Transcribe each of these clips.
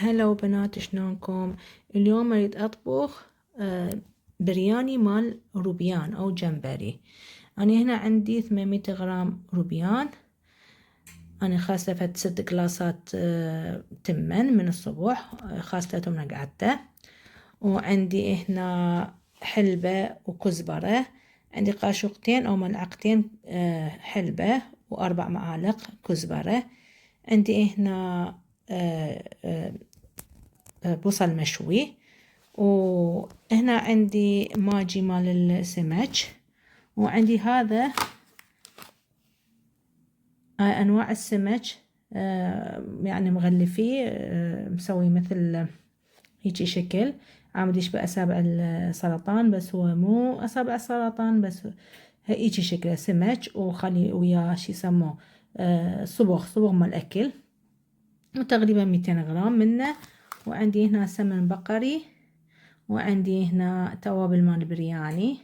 هلا بنات، شلونكم؟ اليوم اريد اطبخ برياني مال روبيان او جمبري. انا هنا عندي 800 غرام روبيان. انا خاسفت 6 كلاسات تمن من الصبح، خاستهم قعدته. وعندي هنا حلبة وكزبرة، عندي قاشوقتين او ملعقتين حلبة واربع معالق كزبرة. عندي هنا بصل مشوي، وهنا عندي ماجي مال السمك، وعندي هذا انواع السمك يعني مغلفيه، مسوي مثل هيجي شكل عامل يشبه أسابع السرطان، بس هو مو أسابع السرطان، بس هيجي شكله سمك، وخلي وياه شي يسموه صبغ مال الأكل، وتقريبا 200 غرام منه. وعندي هنا سمن بقري، وعندي هنا توابل مال برياني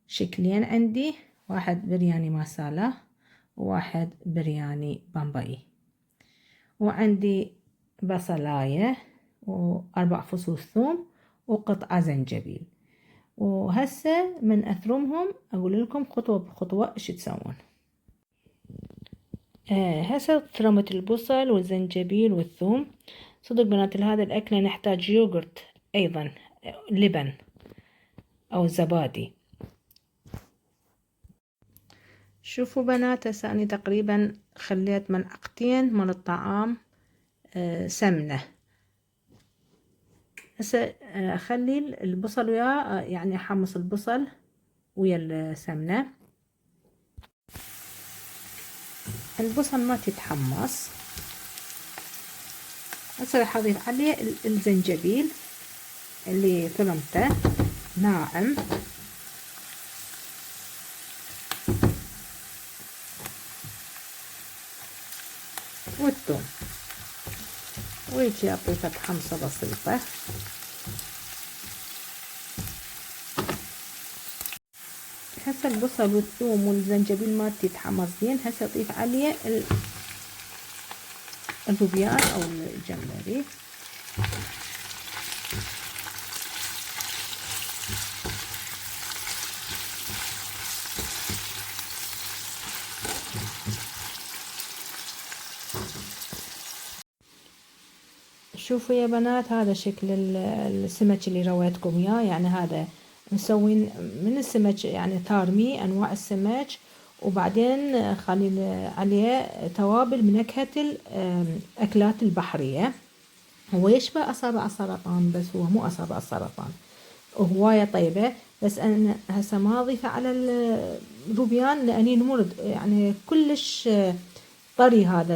شكلين، عندي واحد برياني مسالة وواحد برياني بامباي، وعندي بصلاية و4 فصوص ثوم وقطعة زنجبيل. وهسه من أثرمهم أقول لكم خطوة بخطوة إيش تسوون. هسه ثرمت البصل والزنجبيل والثوم. صدق بنات لهذا الأكلة نحتاج يوغرت أيضا، لبن أو زبادي. شوفوا بنات، هسه أنا تقريبا خليت ملعقتين من الطعام سمنة. هسه أخلي البصل وياه، يعني أحمص البصل ويا السمنة. البصل ما تتحمص. هسه راح أضيف عليه الزنجبيل اللي ثرمته ناعم، والثوم، ويجي أضيفه حمصة بسيطة. هسه البصل والثوم والزنجبيل ما تتحمص زين. هسه أضيف عليه الروبيان أو الجمبري. شوفوا يا بنات، هذا شكل السمك اللي رويتكم اياه، يعني هذا مسوين من السمك، يعني ثارمي انواع السمك، وبعدين خلي عليه توابل بنكهة الاكلات البحرية. هو يشبه اصابع السرطان، بس هو مو اصابع السرطان، وهواية طيبة. بس انا هسه ما اضيفه على الروبيان لاني نمرض، يعني كلش طري هذا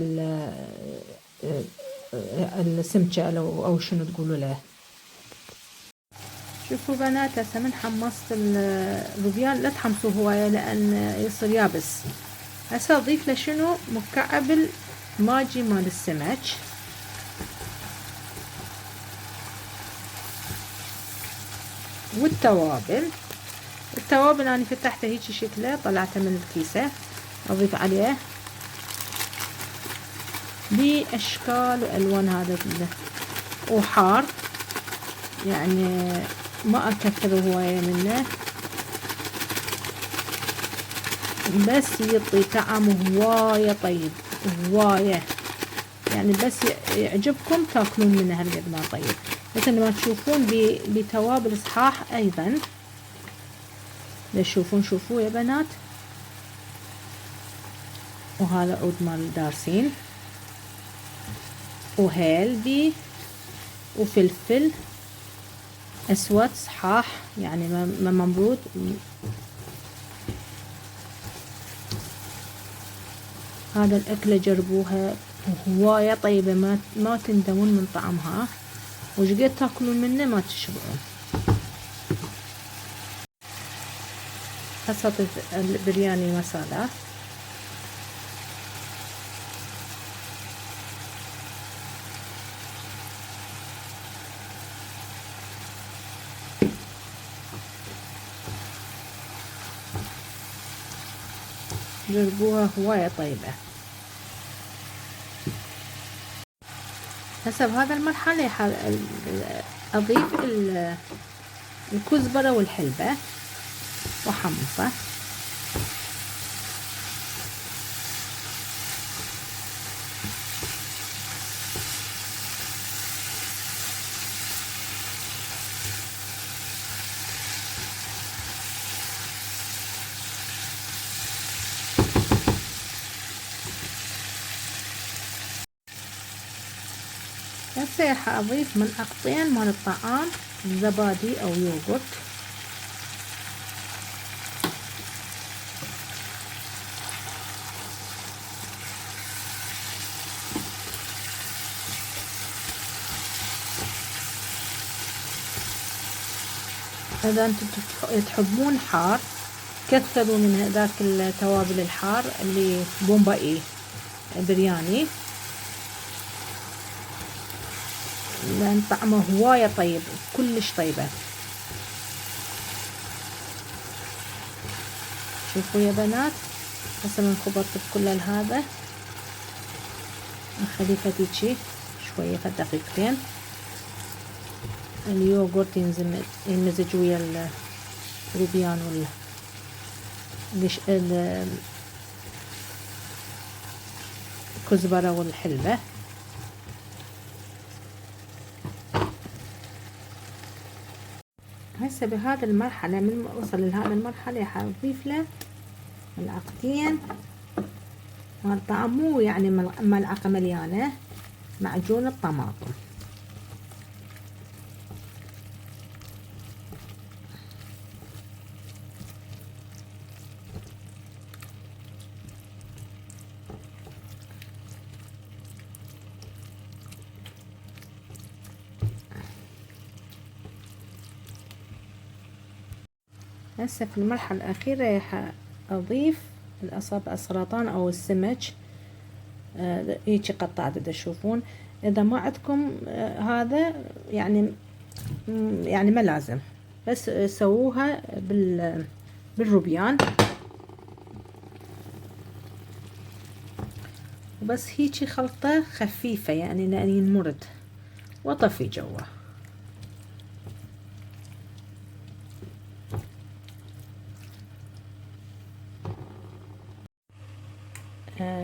السمكة او شنو تقولوا له. شوفوا بنات، هسه من حمصت الروبيان، لا تحمصوه هواية لان يصير يابس. هسه اضيف له شنو؟ مكعب الماجي مال السمك، والتوابل. التوابل انا فتحته هيجي شكله، طلعته من الكيسة. اضيف عليه باشكال والوان، هذا كله وحار، يعني ما اكثر هواية منه، بس يعطي طعم هواية طيب هواية، يعني بس يعجبكم تاكلون منه هالقد ما طيب. مثل ما تشوفون بتوابل صحاح ايضا. تشوفون، شوفوا يا بنات. وهذا عود مال دارسين، وهيل بي، وفلفل اسود صحاح، يعني ما مبرود. هذا الأكلة جربوها، هواية طيبة، ما تندمون من طعمها، وشقد تاكلون منه ما تشبعون. هسه البرياني مسالة. جربوها هواية طيبة. هسه بهذا المرحلة أضيف الكزبرة والحلبة وحمصه. هسه راح أضيف ملعقتين مال الطعام زبادي أو يوغورت. إذا أنتم تحبون حار كثروا من ذاك التوابل الحار اللي بومبائي برياني، لأن طعمه هواية طيب، كلش طيبة. شوفوا يا بنات، هسه من خبرت بكل هذا نخليه فتيتشي شوية فد دقيقتين. اليوغورت ينمزج ويا الروبيان الكزبرة والحلبة. هسه بهذا المرحلة من ما وصل لهذا المرحلة حنضيف له ملعقتين مال طعام، مو يعني ملعقة مليانة، معجون الطماطم. هسه في المرحلة الأخيرة راح أضيف السرطان أو السمك، هيجي قطعت تشوفون. إذا ما عندكم هذا يعني ما لازم، بس سووها بالروبيان وبس، هيجي خلطة خفيفة يعني لأن ينمرد، وطفي جوا.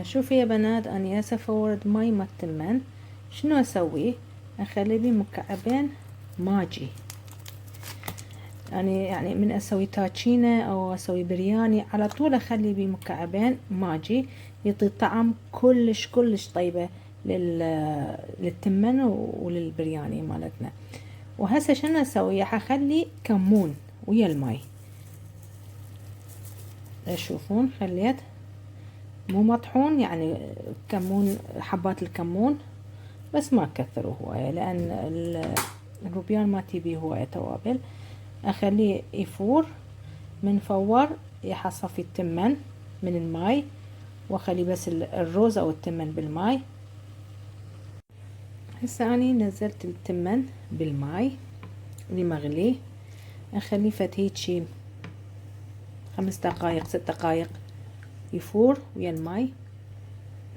شوفي يا بنات، أنا هسه فورد ماي ما التمن. شنو أسوي؟ أخلي بيه مكعبين ماجي. يعني من أسوي تاتشينة أو أسوي برياني على طول أخلي بيه مكعبين ماجي، يعطي طعم كلش طيبة للتمن وللبرياني مالتنا. وهسه شنو أسوي؟ حخلي كمون ويا الماي. تشوفون خليت مو مطحون، يعني كمون، حبات الكمون بس ما كثروا هواية لأن الروبيان ما تبي هواية توابل. أخليه يفور، من فور يحصفي التمن من الماي، وأخلي بس الروز أو التمن بالماي. هسه أني نزلت التمن بالماي اللي مغلي، أخليه فتيتشي 5 دقايق 6 دقايق يفور ويا الماي،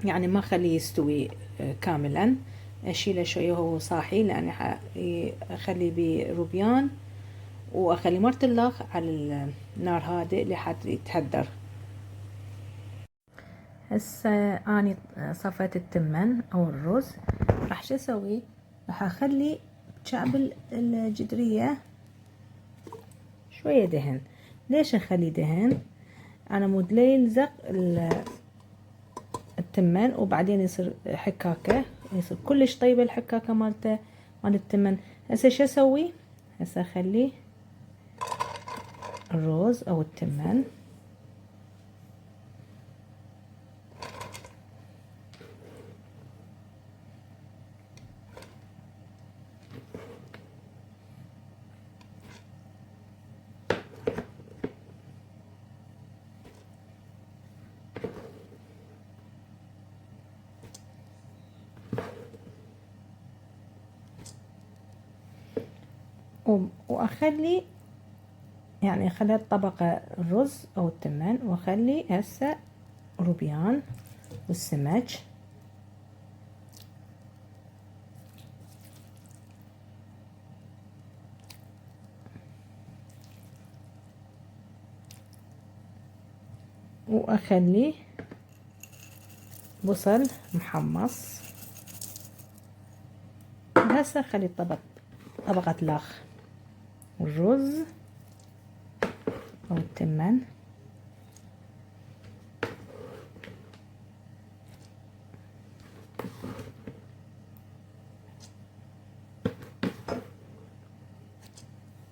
يعني ما خليه يستوي كاملا. اشيله شويه وهو صاحي لان اخلي بيه روبيان، واخلي مرتلخ على النار هادئ لحد يتهدر. هسه اني صفيت التمن او الرز، راح شو اسوي؟ راح اخلي بكعب الجدريه شويه دهن. ليش اخلي دهن؟ انا مود لا يلزق التمن وبعدين يصير حكاكه، يصير كلش طيبه الحكاكه مالته مال التمن. هسه شو اسوي؟ هسه اخلي الرز او التمن واخلي يعني خليت طبقة الرز او التمن، واخلي هسه روبيان والسمك. وأخلي بصل محمص. هسه أخلي طبقة لاخ والرز أو التمن،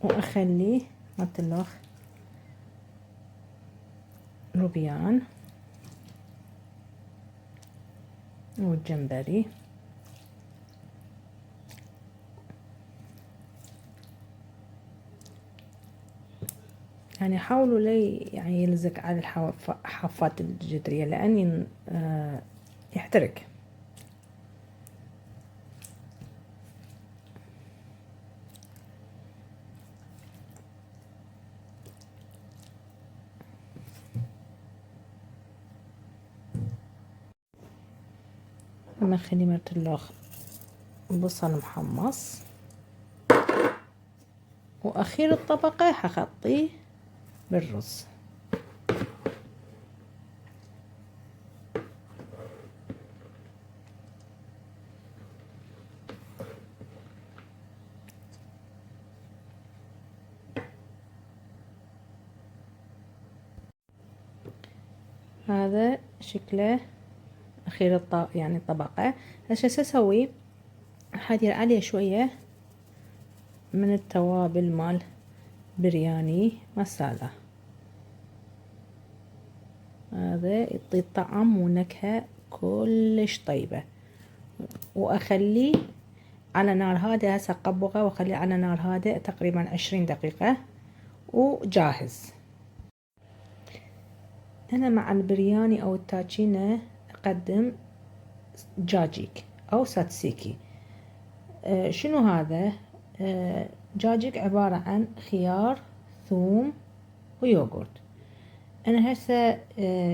وأخلي مطلوخ روبيان والجمبري. يعني حاولوا لي يعني يلزق على الحافات الجدرية لأني يحترق. أخلي مرتلوخ بصل محمص، وأخير الطبقة حخطيه بالرز. هذا شكله أخير يعني الطبقة. هسه شو أسوي؟ حادير عليه شوية من التوابل مال برياني مسالة، هذا يعطي طعم ونكهة كلش طيبة. وأخليه على نار هادئة. هسه أقبضه وأخليه على نار هادئة تقريبا 20 دقيقة وجاهز. أنا مع البرياني أو التاتشينة أقدم جاجيك أو ساتسيكي. شنو هذا؟ جاجيك عبارة عن خيار، ثوم، ويوغورت. أنا هسه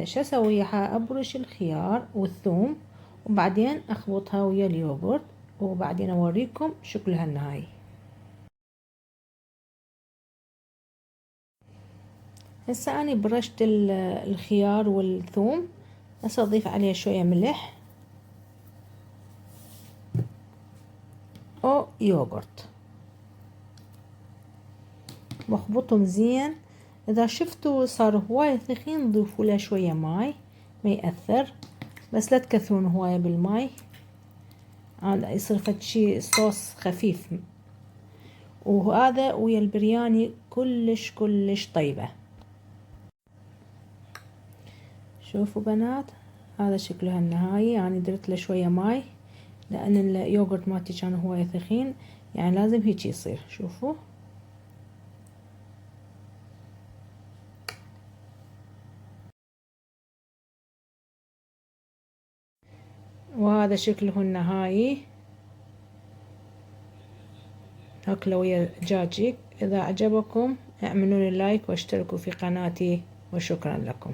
شو أسوي؟ أبرش الخيار والثوم وبعدين أخلطها ويا اليوغورت وبعدين أوريكم شكلها النهائي. هسه أنا برشت الخيار والثوم. هسه أضيف عليه شوية ملح أو يوغورت واخبطهم زين. إذا شفتوا صار هواية ثخين ضيفوا له شوية ماي، ما يأثر، بس لا تكثرون هواية بالماي، يصير فد شي صوص خفيف. وهذا ويا البرياني كلش كلش طيبة. شوفوا بنات، هذا شكلها النهائي. يعني درت له شوية ماي لأن اليوغورت مالتي كان هواية ثخين، يعني لازم هيك يصير. شوفوا، وهذا شكله النهائي. أكله ويا دجاجيك. إذا عجبكم اعملوا لي لايك واشتركوا في قناتي، وشكرا لكم.